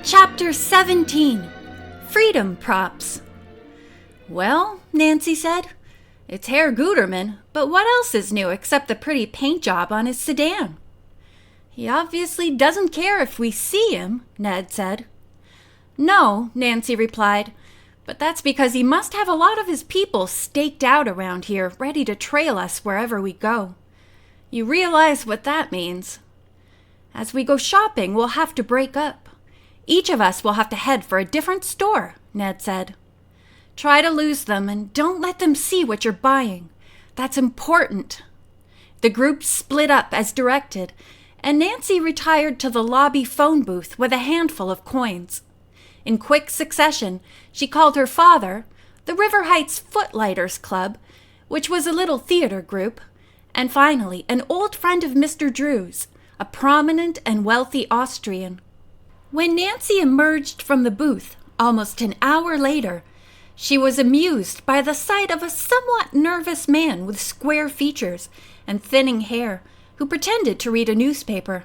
Chapter 17. Freedom Props. "Well," Nancy said, "it's Herr Guterman, but what else is new except the pretty paint job on his sedan?" "He obviously doesn't care if we see him," Ned said. "No," Nancy replied, "but that's because he must have a lot of his people staked out around here, ready to trail us wherever we go. You realize what that means. As we go shopping, we'll have to break up. Each of us will have to head for a different store," Ned said. "Try to lose them and don't let them see what you're buying. That's important." The group split up as directed, and Nancy retired to the lobby phone booth with a handful of coins. In quick succession, she called her father, the River Heights Footlighters Club, which was a little theater group, and finally an old friend of Mr. Drew's, a prominent and wealthy Austrian. When Nancy emerged from the booth, almost an hour later, she was amused by the sight of a somewhat nervous man with square features and thinning hair who pretended to read a newspaper.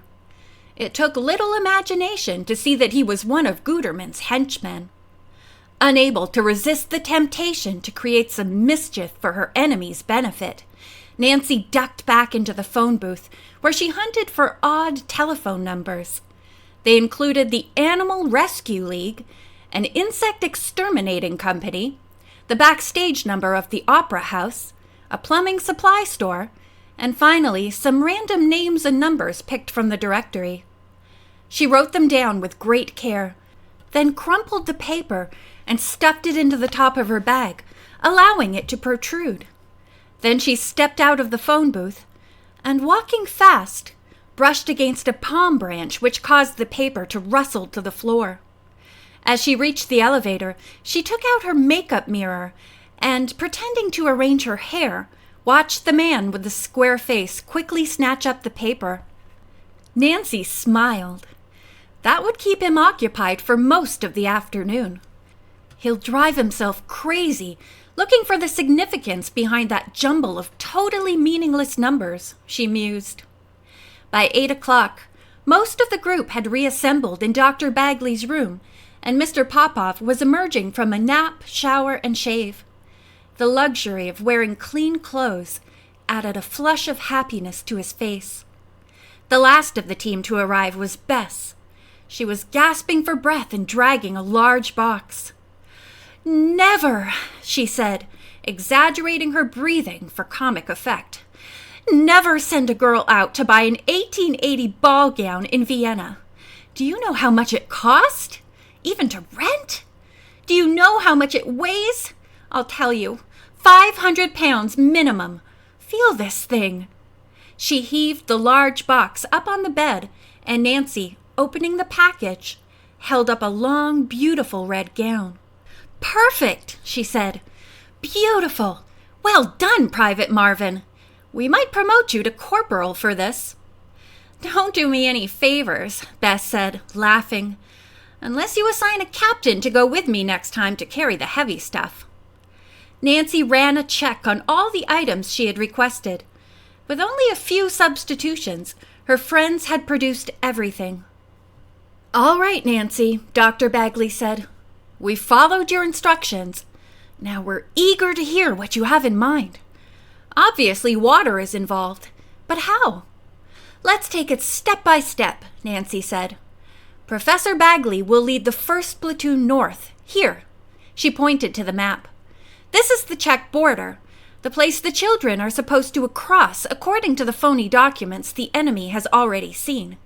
It took little imagination to see that he was one of Guterman's henchmen. Unable to resist the temptation to create some mischief for her enemy's benefit, Nancy ducked back into the phone booth where she hunted for odd telephone numbers. They included the Animal Rescue League, an insect exterminating company, the backstage number of the Opera House, a plumbing supply store, and finally some random names and numbers picked from the directory. She wrote them down with great care, then crumpled the paper and stuffed it into the top of her bag, allowing it to protrude. Then she stepped out of the phone booth and, walking fast, brushed against a palm branch which caused the paper to rustle to the floor. As she reached the elevator, she took out her makeup mirror and, pretending to arrange her hair, watched the man with the square face quickly snatch up the paper. Nancy smiled. That would keep him occupied for most of the afternoon. He'll drive himself crazy, looking for the significance behind that jumble of totally meaningless numbers, she mused. By 8 o'clock, most of the group had reassembled in Dr. Bagley's room, and Mr. Popov was emerging from a nap, shower, and shave. The luxury of wearing clean clothes added a flush of happiness to his face. The last of the team to arrive was Bess. She was gasping for breath and dragging a large box. "Never," she said, exaggerating her breathing for comic effect. "Never send a girl out to buy an 1880 ball gown in Vienna. Do you know how much it cost? Even to rent? Do you know how much it weighs? I'll tell you, 500 pounds minimum. Feel this thing." She heaved the large box up on the bed, and Nancy, opening the package, held up a long, beautiful red gown. "Perfect," she said. "Beautiful. Well done, Private Marvin. We might promote you to corporal for this." "Don't do me any favors," Bess said, laughing, "unless you assign a captain to go with me next time to carry the heavy stuff." Nancy ran a check on all the items she had requested. With only a few substitutions, her friends had produced everything. "All right, Nancy," Dr. Bagley said. "We followed your instructions. Now we're eager to hear what you have in mind. Obviously, water is involved, but how?" "Let's take it step by step," Nancy said. "Professor Bagley will lead the first platoon north, here." She pointed to the map. "This is the Czech border, the place the children are supposed to cross according to the phony documents the enemy has already seen."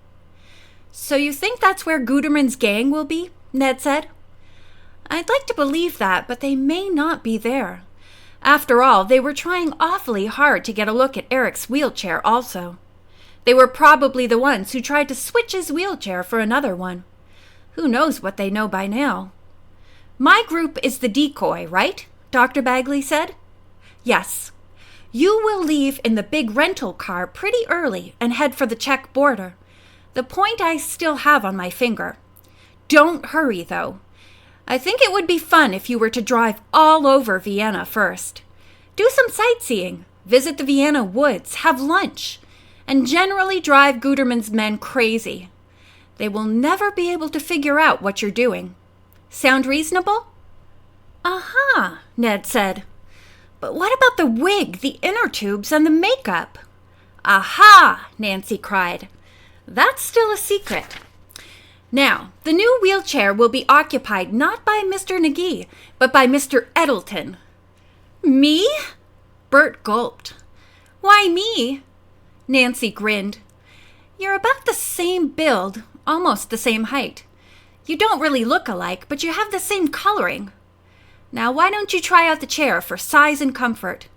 "So you think that's where Guterman's gang will be?" Ned said. "I'd like to believe that, but they may not be there. After all, they were trying awfully hard to get a look at Eric's wheelchair also. They were probably the ones who tried to switch his wheelchair for another one. Who knows what they know by now?" "My group is the Decoy, right?" Dr. Bagley said. "Yes. You will leave in the big rental car pretty early and head for the Czech border. The point I still have on my finger. Don't hurry, though. I think it would be fun if you were to drive all over Vienna first. Do some sightseeing, visit the Vienna woods, have lunch, and generally drive Guterman's men crazy. They will never be able to figure out what you're doing. Sound reasonable?" "Uh-huh," Ned said. "But what about the wig, the inner tubes, and the makeup?" "Aha!" Nancy cried. "That's still a secret. Now, the new wheelchair will be occupied not by Mr. McGee, but by Mr. Eddleton." "Me?" Bert gulped. "Why me?" Nancy grinned. "You're about the same build, almost the same height. You don't really look alike, but you have the same coloring. Now, why don't you try out the chair for size and comfort?"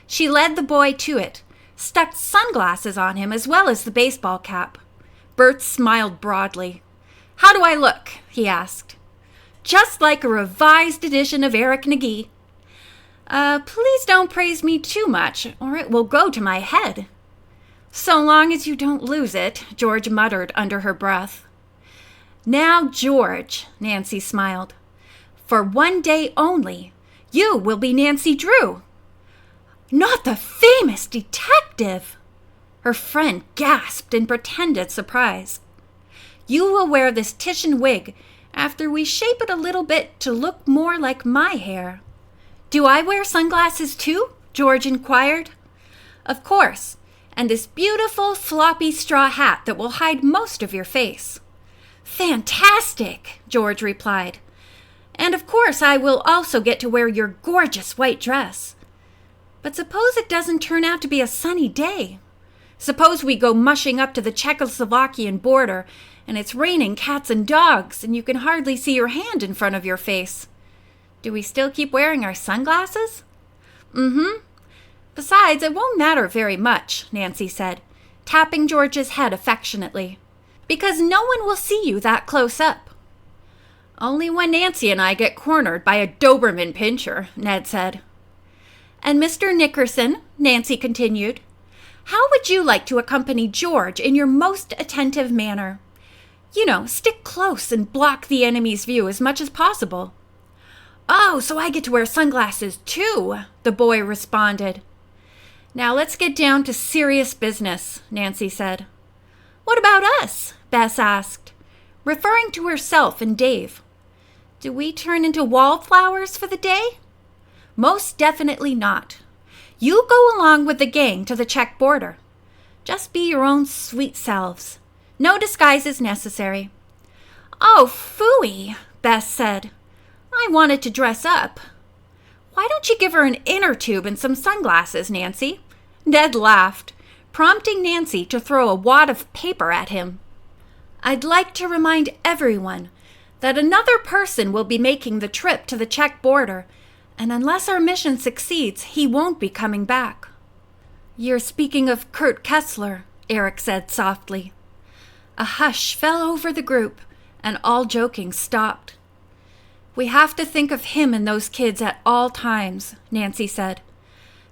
She led the boy to it, stuck sunglasses on him as well as the baseball cap. Bert smiled broadly. "How do I look?" he asked. "Just like a revised edition of Eric McGee." Please don't praise me too much, or it will go to my head." "So long as you don't lose it," George muttered under her breath. "Now, George," Nancy smiled, "for one day only, you will be Nancy Drew." "Not the famous detective!" Her friend gasped in pretended surprise. "You will wear this Titian wig after we shape it a little bit to look more like my hair." "Do I wear sunglasses too?" George inquired. "Of course, and this beautiful floppy straw hat that will hide most of your face." "Fantastic!" George replied. "And of course I will also get to wear your gorgeous white dress. But suppose it doesn't turn out to be a sunny day? Suppose we go mushing up to the Czechoslovakian border and it's raining cats and dogs and you can hardly see your hand in front of your face. Do we still keep wearing our sunglasses?" "Mm-hmm. Besides, it won't matter very much," Nancy said, tapping George's head affectionately, "because no one will see you that close up." "Only when Nancy and I get cornered by a Doberman pinscher," Ned said. "And Mr. Nickerson," Nancy continued, "how would you like to accompany George in your most attentive manner? You know, stick close and block the enemy's view as much as possible." "Oh, so I get to wear sunglasses too," the boy responded. "Now let's get down to serious business," Nancy said. "What about us?" Bess asked, referring to herself and Dave. "Do we turn into wallflowers for the day?" "Most definitely not. You go along with the gang to the Czech border. Just be your own sweet selves. No disguises necessary." "Oh, phooey," Bess said. "I wanted to dress up." "Why don't you give her an inner tube and some sunglasses, Nancy?" Ned laughed, prompting Nancy to throw a wad of paper at him. "I'd like to remind everyone that another person will be making the trip to the Czech border, and unless our mission succeeds, he won't be coming back." "You're speaking of Kurt Kessler," Eric said softly. A hush fell over the group, and all joking stopped. "We have to think of him and those kids at all times," Nancy said.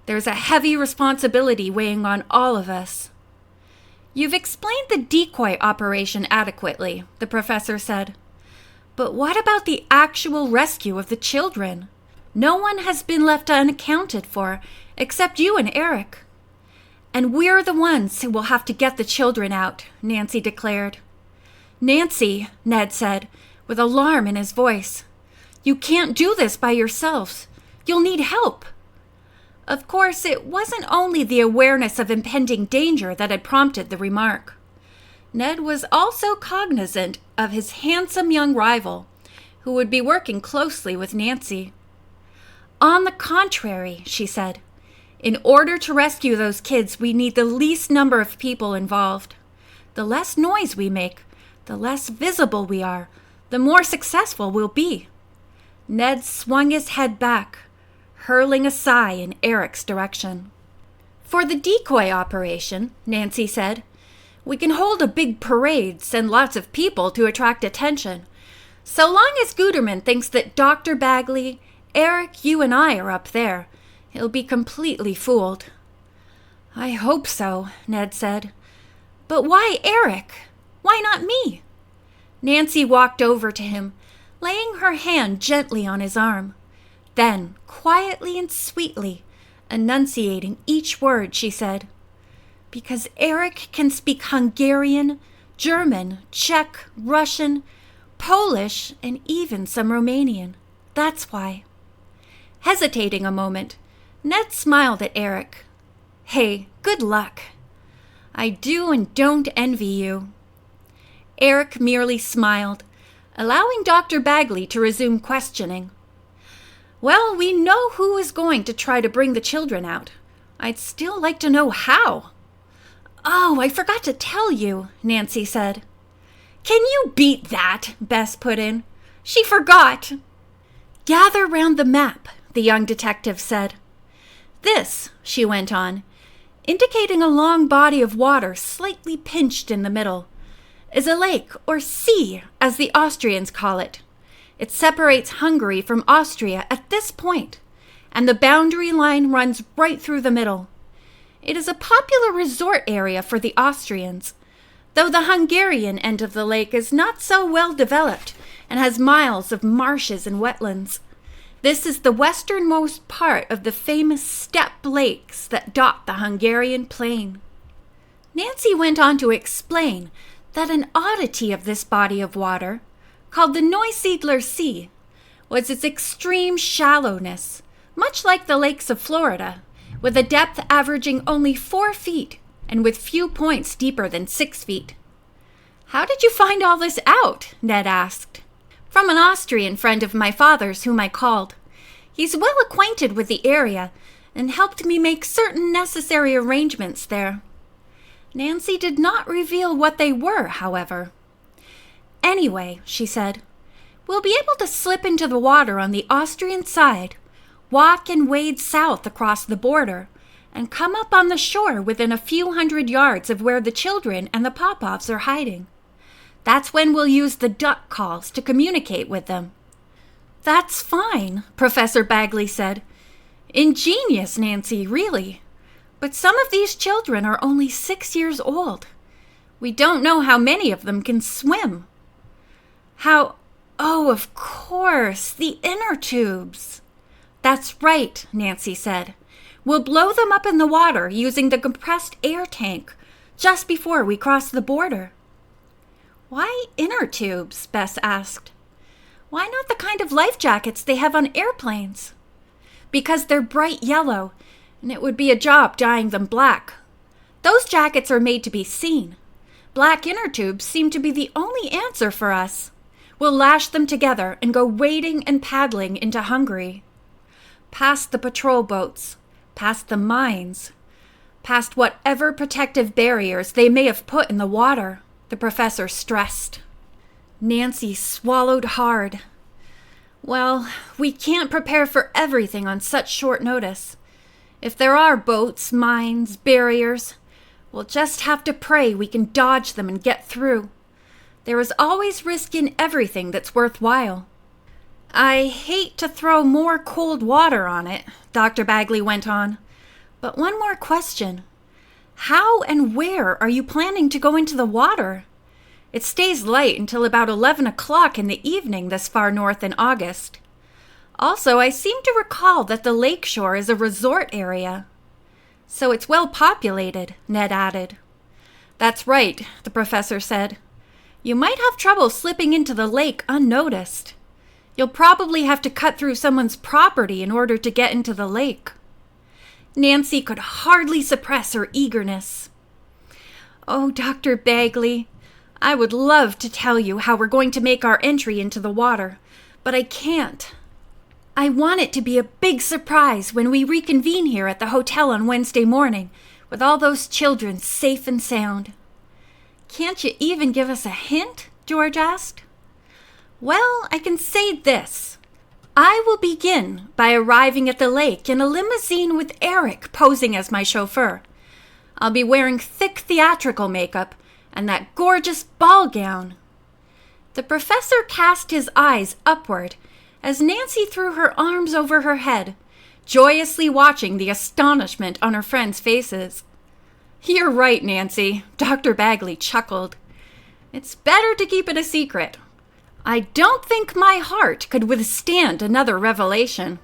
"There's a heavy responsibility weighing on all of us." "You've explained the decoy operation adequately," the professor said. "But what about the actual rescue of the children? No one has been left unaccounted for except you and Eric." "And we're the ones who will have to get the children out," Nancy declared. "Nancy," Ned said, with alarm in his voice, "you can't do this by yourselves. You'll need help." Of course, it wasn't only the awareness of impending danger that had prompted the remark. Ned was also cognizant of his handsome young rival, who would be working closely with Nancy. "On the contrary," she said, "in order to rescue those kids, we need the least number of people involved. The less noise we make, the less visible we are, the more successful we'll be." Ned swung his head back, hurling a sigh in Eric's direction. "For the decoy operation," Nancy said, "we can hold a big parade, send lots of people to attract attention. So long as Guterman thinks that Dr. Bagley, Eric, you and I are up there, he'll be completely fooled." "I hope so," Ned said. "But why Eric? Why not me?" Nancy walked over to him, laying her hand gently on his arm. Then, quietly and sweetly, enunciating each word, she said, "Because Eric can speak Hungarian, German, Czech, Russian, Polish, and even some Romanian. That's why. Hesitating a moment, Ned smiled at Eric. Hey, good luck. I do and don't envy you. Eric merely smiled, allowing Dr. Bagley to resume questioning. Well, we know who is going to try to bring the children out. I'd still like to know how. Oh, I forgot to tell you, Nancy said. Can you beat that? Bess put in. She forgot. Gather round the map, the young detective said. This, she went on, indicating a long body of water slightly pinched in the middle, is a lake, or sea, as the Austrians call it. It separates Hungary from Austria at this point, and the boundary line runs right through the middle. It is a popular resort area for the Austrians, though the Hungarian end of the lake is not so well developed and has miles of marshes and wetlands. This is the westernmost part of the famous steppe lakes that dot the Hungarian plain. Nancy went on to explain that an oddity of this body of water, called the Neusiedler Sea, was its extreme shallowness, much like the lakes of Florida, with a depth averaging only 4 feet and with few points deeper than 6 feet. How did you find all this out? Ned asked. From an Austrian friend of my father's whom I called. He's well acquainted with the area and helped me make certain necessary arrangements there. Nancy did not reveal what they were, however. Anyway, she said, we'll be able to slip into the water on the Austrian side, walk and wade south across the border, and come up on the shore within a few hundred yards of where the children and the Popovs are hiding. That's when we'll use the duck calls to communicate with them. That's fine, Professor Bagley said. Ingenious, Nancy, really. But some of these children are only 6 years old. We don't know how many of them can swim. How? Oh, of course, the inner tubes. That's right, Nancy said. We'll blow them up in the water using the compressed air tank just before we cross the border. Why inner tubes? Bess asked. Why not the kind of life jackets they have on airplanes? Because they're bright yellow, and it would be a job dyeing them black. Those jackets are made to be seen. Black inner tubes seem to be the only answer for us. We'll lash them together and go wading and paddling into Hungary. Past the patrol boats, past the mines, past whatever protective barriers they may have put in the water, the professor stressed. Nancy swallowed hard. Well, we can't prepare for everything on such short notice. If there are boats, mines, barriers, we'll just have to pray we can dodge them and get through. There is always risk in everything that's worthwhile. I hate to throw more cold water on it, Dr. Bagley went on. But one more question. How and where are you planning to go into the water? It stays light until about 11 o'clock in the evening this far north in August. Also, I seem to recall that the lakeshore is a resort area. So it's well populated, Ned added. That's right, the professor said. You might have trouble slipping into the lake unnoticed. You'll probably have to cut through someone's property in order to get into the lake. Nancy could hardly suppress her eagerness. Oh, Dr. Bagley, I would love to tell you how we're going to make our entry into the water, but I can't. I want it to be a big surprise when we reconvene here at the hotel on Wednesday morning, with all those children safe and sound. Can't you even give us a hint? George asked. Well, I can say this. I will begin by arriving at the lake in a limousine with Eric posing as my chauffeur. I'll be wearing thick theatrical makeup and that gorgeous ball gown. The professor cast his eyes upward as Nancy threw her arms over her head, joyously watching the astonishment on her friends' faces. You're right, Nancy, Dr. Bagley chuckled. It's better to keep it a secret. I don't think my heart could withstand another revelation.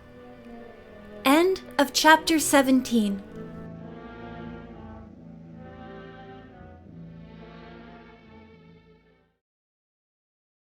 End of chapter 17.